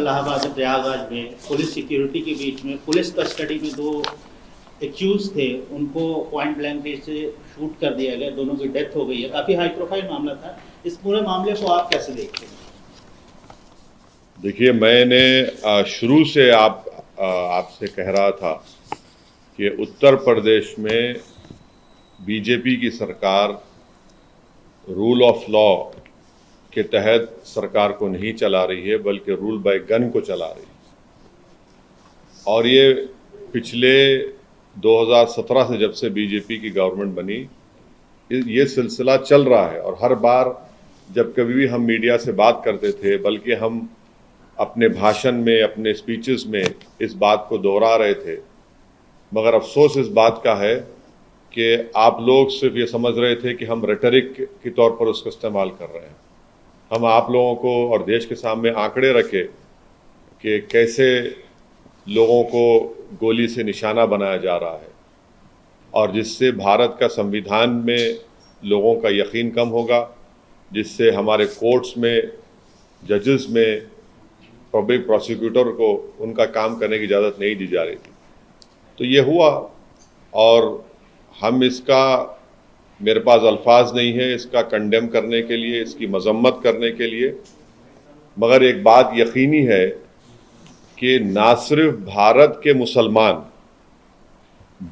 इलाहाबाद प्रयागराज में police security के बीच में पुलिस कस्टडी में दो एक्यूज थे, उनको पॉइंट ब्लैंक रेंज से शूट कर दिया गया, दोनों की डेथ हो गई है। काफ़ी हाई प्रोफाइल मामला था। इस पूरे मामले को आप कैसे देखते हैं? देखिए, मैंने शुरू से आपसे कह रहा था कि उत्तर प्रदेश में बीजेपी की सरकार रूल ऑफ लॉ के तहत सरकार को नहीं चला रही है, बल्कि रूल बाय गन को चला रही है। और ये पिछले 2017 से जब से बीजेपी की गवर्नमेंट बनी, ये सिलसिला चल रहा है। और हर बार जब कभी भी हम मीडिया से बात करते थे, बल्कि हम अपने भाषण में, अपने स्पीचेस में इस बात को दोहरा रहे थे। मगर अफसोस इस बात का है कि आप लोग सिर्फ ये समझ रहे थे कि हम रेटरिक के तौर पर उसका इस्तेमाल कर रहे हैं। हम आप लोगों को और देश के सामने आंकड़े रखे कि कैसे लोगों को गोली से निशाना बनाया जा रहा है, और जिससे भारत का संविधान में लोगों का यकीन कम होगा, जिससे हमारे कोर्ट्स में, जजेस में, पब्लिक प्रोसिक्यूटर को उनका काम करने की इजाज़त नहीं दी जा रही थी। तो ये हुआ, और हम इसका, मेरे पास अल्फाज नहीं है इसका कंडेम करने के लिए, इसकी मजम्मत करने के लिए। मगर एक बात यकीनी है कि ना सिर्फ भारत के मुसलमान,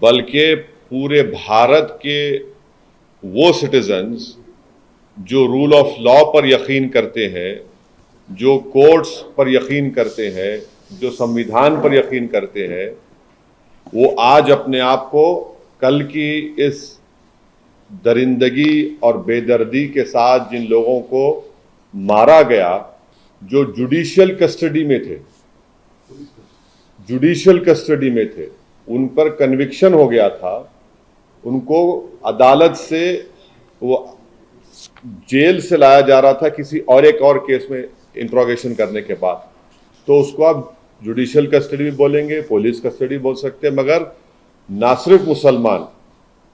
बल्कि पूरे भारत के वो सिटीजन्स जो रूल ऑफ लॉ पर यकीन करते हैं, जो कोर्ट्स पर यकीन करते हैं, जो संविधान पर यकीन करते हैं, वो आज अपने आप को कल की इस दरिंदगी और बेदर्दी के साथ जिन लोगों को मारा गया, जो जुडिशियल कस्टडी में थे, उन पर कन्विक्शन हो गया था, उनको अदालत से वो जेल से लाया जा रहा था किसी और एक और केस में इंट्रोगेशन करने के बाद। तो उसको आप जुडिशियल कस्टडी भी बोलेंगे, पुलिस कस्टडी बोल सकते हैं। मगर ना सिर्फ मुसलमान,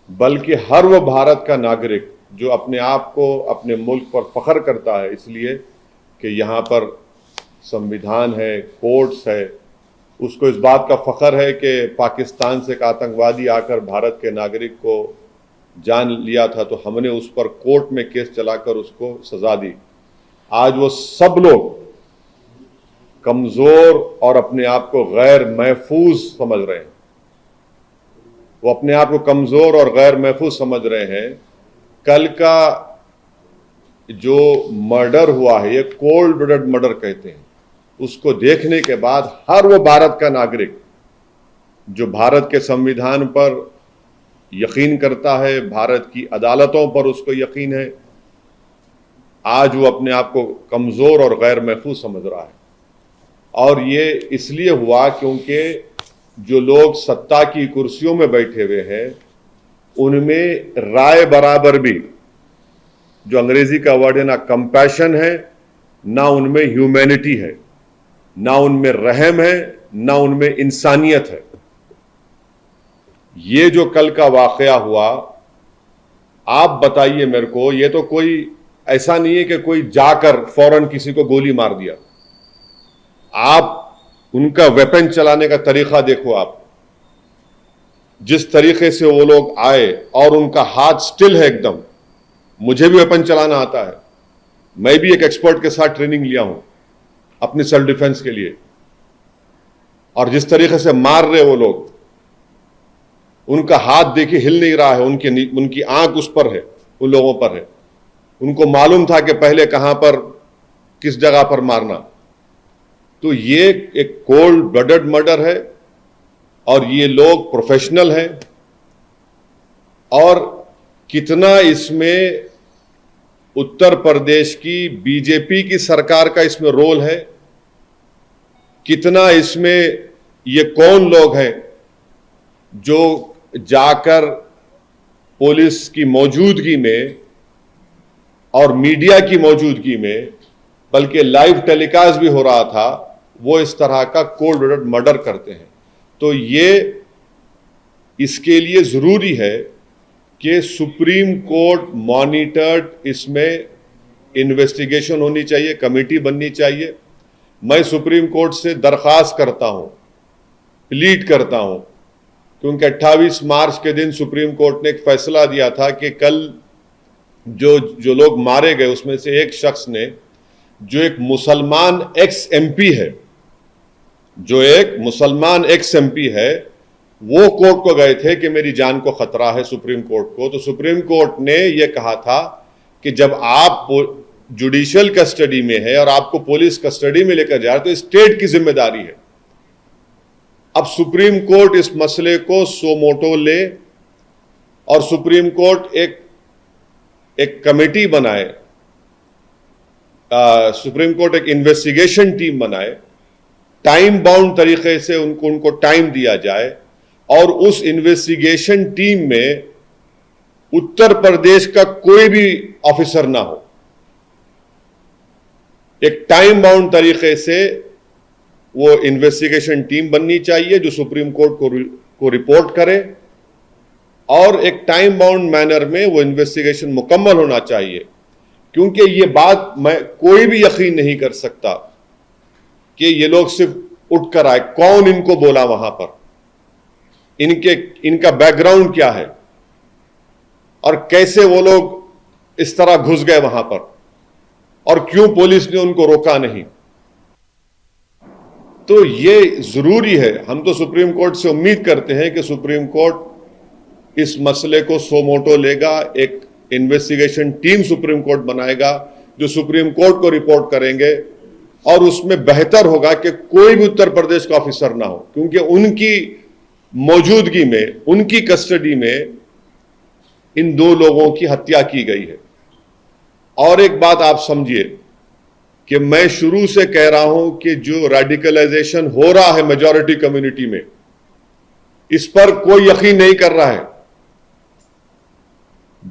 बल्कि हर वो भारत का नागरिक जो अपने आप को, अपने मुल्क पर फख्र करता है इसलिए कि यहाँ पर संविधान है, कोर्ट्स है, उसको इस बात का फख्र है कि पाकिस्तान से एक आतंकवादी आकर भारत के नागरिक को जान लिया था, तो हमने उस पर कोर्ट में केस चलाकर उसको सजा दी। आज वो सब लोग कमजोर और अपने आप को गैर महफूज समझ रहे हैं। वो अपने आप को कमजोर और गैर महफूज समझ रहे हैं। कल का जो मर्डर हुआ है, ये कोल्ड ब्लडेड मर्डर कहते हैं, उसको देखने के बाद हर वो भारत का नागरिक जो भारत के संविधान पर यकीन करता है, भारत की अदालतों पर उसको यकीन है, आज वो अपने आप को कमजोर और गैर महफूज समझ रहा है। और ये इसलिए हुआ क्योंकि जो लोग सत्ता की कुर्सियों में बैठे हुए हैं, उनमें राय बराबर भी, जो अंग्रेजी का वर्ड है, ना कंपैशन है, ना उनमें ह्यूमैनिटी है, ना उनमें रहम है, ना उनमें इंसानियत है। ये जो कल का वाकया हुआ, आप बताइए मेरे को, ये तो कोई ऐसा नहीं है कि कोई जाकर फौरन किसी को गोली मार दिया। आप उनका वेपन चलाने का तरीका देखो, आप जिस तरीके से वो लोग आए, और उनका हाथ स्टिल है एकदम। मुझे भी वेपन चलाना आता है, मैं भी एक एक्सपर्ट के साथ ट्रेनिंग लिया हूं अपनी सेल्फ डिफेंस के लिए। और जिस तरीके से मार रहे वो लोग, उनका हाथ देखिए हिल नहीं रहा है, उनकी आंख उस पर है, उन लोगों पर है। उनको मालूम था कि पहले कहां पर, किस जगह पर मारना। तो ये एक कोल्ड ब्लडेड मर्डर है, और ये लोग प्रोफेशनल हैं। और कितना इसमें उत्तर प्रदेश की बीजेपी की सरकार का इसमें रोल है, कितना इसमें ये कौन लोग हैं जो जाकर पुलिस की मौजूदगी में और मीडिया की मौजूदगी में, बल्कि लाइव टेलीकास्ट भी हो रहा था, वो इस तरह का कोल्ड ब्लडेड मर्डर करते हैं। तो ये इसके लिए जरूरी है कि सुप्रीम कोर्ट मॉनिटर्ड इसमें इन्वेस्टिगेशन होनी चाहिए, कमेटी बननी चाहिए, मैं सुप्रीम कोर्ट से दरख्वास्त करता हूं, प्लीड करता हूं, क्योंकि 28 मार्च के दिन सुप्रीम कोर्ट ने एक फैसला दिया था कि कल जो लोग मारे गए उसमें से एक शख्स ने, जो एक मुसलमान एक्स एमपी है, जो एक मुसलमान एक्स एमपी है, वो कोर्ट को गए थे कि मेरी जान को खतरा है सुप्रीम कोर्ट को। तो सुप्रीम कोर्ट ने यह कहा था कि जब आप जुडिशियल कस्टडी में है और आपको पुलिस कस्टडी में लेकर जा रहे तो स्टेट की जिम्मेदारी है। अब सुप्रीम कोर्ट इस मसले को सो मोटो ले और सुप्रीम कोर्ट एक कमेटी बनाए, सुप्रीम कोर्ट एक इन्वेस्टिगेशन टीम बनाए, टाइम बाउंड तरीके से उनको टाइम दिया जाए और उस इन्वेस्टिगेशन टीम में उत्तर प्रदेश का कोई भी ऑफिसर ना हो। एक टाइम बाउंड तरीके से वो इन्वेस्टिगेशन टीम बननी चाहिए जो सुप्रीम कोर्ट को रिपोर्ट करे और एक टाइम बाउंड मैनर में वो इन्वेस्टिगेशन मुकम्मल होना चाहिए। क्योंकि ये बात कोई भी यकीन नहीं कर सकता कि ये लोग सिर्फ उठकर आए, कौन इनको बोला वहां पर, इनका बैकग्राउंड क्या है और कैसे वो लोग इस तरह घुस गए वहां पर और क्यों पुलिस ने उनको रोका नहीं। तो ये जरूरी है। हम तो सुप्रीम कोर्ट से उम्मीद करते हैं कि सुप्रीम कोर्ट इस मसले को सो मोटो लेगा, एक इन्वेस्टिगेशन टीम सुप्रीम कोर्ट बनाएगा जो सुप्रीम कोर्ट को रिपोर्ट करेंगे और उसमें बेहतर होगा कि कोई भी उत्तर प्रदेश का ऑफिसर ना हो, क्योंकि उनकी मौजूदगी में, उनकी कस्टडी में इन दो लोगों की हत्या की गई है। और एक बात आप समझिए कि मैं शुरू से कह रहा हूं कि जो रेडिकलाइजेशन हो रहा है मेजॉरिटी कम्युनिटी में, इस पर कोई यकीन नहीं कर रहा है।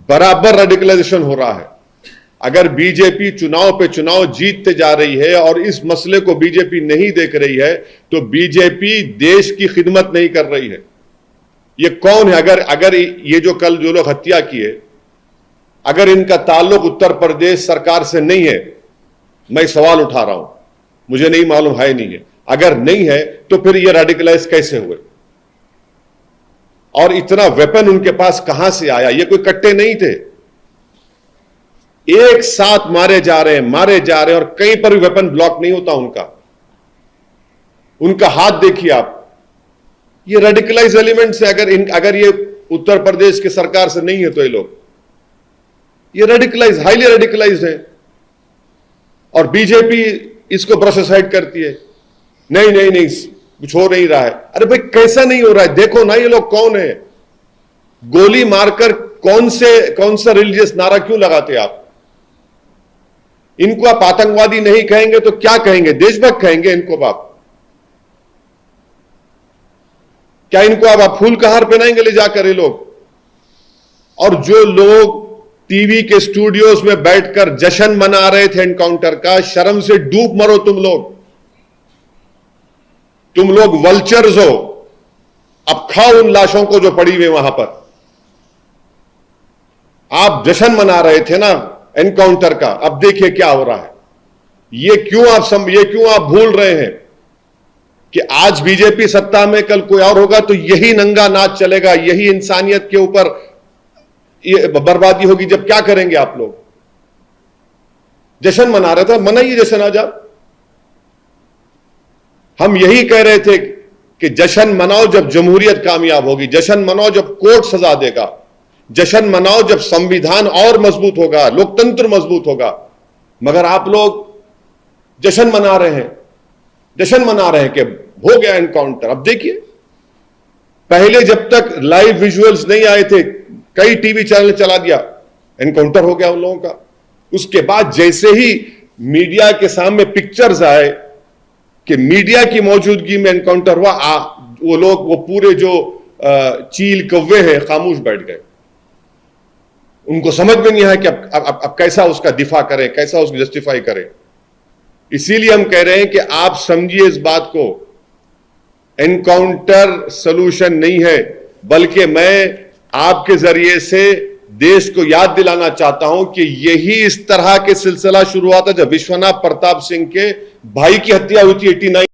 बराबर रेडिकलाइजेशन हो रहा है। अगर बीजेपी चुनाव पे चुनाव जीतते जा रही है और इस मसले को बीजेपी नहीं देख रही है तो बीजेपी देश की खिदमत नहीं कर रही है। ये कौन है? अगर ये जो कल जो लोग हत्या किए, अगर इनका ताल्लुक उत्तर प्रदेश सरकार से नहीं है, मैं सवाल उठा रहा हूं, मुझे नहीं मालूम है नहीं है, अगर नहीं है तो फिर ये रेडिकलाइज कैसे हुए और इतना वेपन उनके पास कहां से आया? ये कोई कट्टे नहीं थे, एक साथ मारे जा रहे हैं और कहीं पर भी वेपन ब्लॉक नहीं होता उनका हाथ देखिए आप। ये रेडिकलाइज एलिमेंट से अगर ये उत्तर प्रदेश की सरकार से नहीं है तो ये रेडिकलाइज, हाईली रेडिकलाइज है और बीजेपी इसको ब्रश असाइड करती है। नहीं कुछ हो नहीं रहा है। अरे भाई कैसा नहीं हो रहा है? देखो ना ये लोग कौन है। गोली मारकर कौन सा रिलीजियस नारा क्यों लगाते आप? इनको आप आतंकवादी नहीं कहेंगे तो क्या कहेंगे? देशभक्त कहेंगे इनको आप? क्या इनको आप फूल का हार पहनाएंगे ले जाकर ये लोग? और जो लोग टीवी के स्टूडियोज में बैठकर जश्न मना रहे थे एनकाउंटर का, शर्म से डूब मरो तुम लोग वल्चर्स हो। अब खाओ उन लाशों को जो पड़ी हुई वहां पर। आप जश्न मना रहे थे ना एनकाउंटर का, अब देखिए क्या हो रहा है। ये क्यों आप भूल रहे हैं कि आज बीजेपी सत्ता में, कल कोई और होगा तो यही नंगा नाच चलेगा, यही इंसानियत के ऊपर ये बर्बादी होगी। जब क्या करेंगे आप लोग? जश्न मना रहे थे, मनाइए जश्न आज आप। हम यही कह रहे थे कि जश्न मनाओ जब जमहूरियत कामयाब होगी, जश्न मनाओ जब कोर्ट सजा देगा, जश्न मनाओ जब संविधान और मजबूत होगा, लोकतंत्र मजबूत होगा। मगर आप लोग जश्न मना रहे हैं कि हो गया एनकाउंटर। अब देखिए, पहले जब तक लाइव विजुअल्स नहीं आए थे, कई टीवी चैनल चला दिया, एनकाउंटर हो गया उन लोगों का। उसके बाद जैसे ही मीडिया के सामने पिक्चर्स आए कि मीडिया की मौजूदगी में एनकाउंटर हुआ, वो पूरे जो चील कौवे हैं खामोश बैठ गए। उनको समझ में नहीं आया कि अब कैसा उसका दिफा करें, कैसा उसको जस्टिफाई करें। इसीलिए हम कह रहे हैं कि आप समझिए इस बात को, एनकाउंटर सलूशन नहीं है, बल्कि मैं आपके जरिए से देश को याद दिलाना चाहता हूं कि यही इस तरह के सिलसिला शुरू हुआ था जब विश्वनाथ प्रताप सिंह के भाई की हत्या हुई थी 89